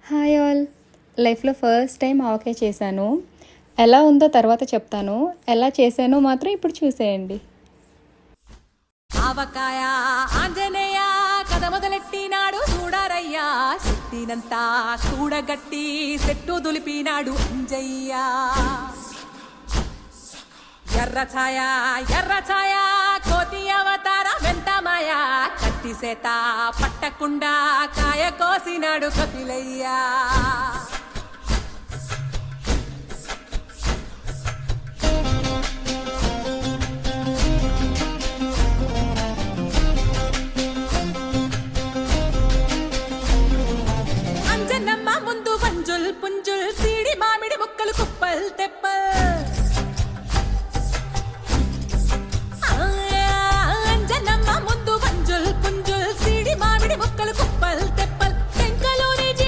Hi all. లైఫ్లో first time ఆవకాయ చేశాను. ఎలా ఉందో తర్వాత చెప్తాను. ఎలా చేశానో మాత్రం ఇప్పుడు చూసేయండి. ఆవకాయ ఆంజనేయ కథ మొదలెట్టినాడు చూడారయ్యా, సిట్టినంతా చూడగట్టి సెట్టు దులిపినాడు అంజయ్య. ఎర్ర ఛాయ కోతి అవతార వెంటమాయ, కత్తి సేత పట్టకుండా కాయ కోసినాడు కపిలయ్యా. అంజనమ్మ ముందు వంజుల్ పుంజుల్ సీడి మామిడి ముక్కలు కుప్పల్ తెప్పల్. అంజనమ్మ ముందు వంజుల్ పుంజుల్ సీడి మామిడి ముక్కలు కుప్పల్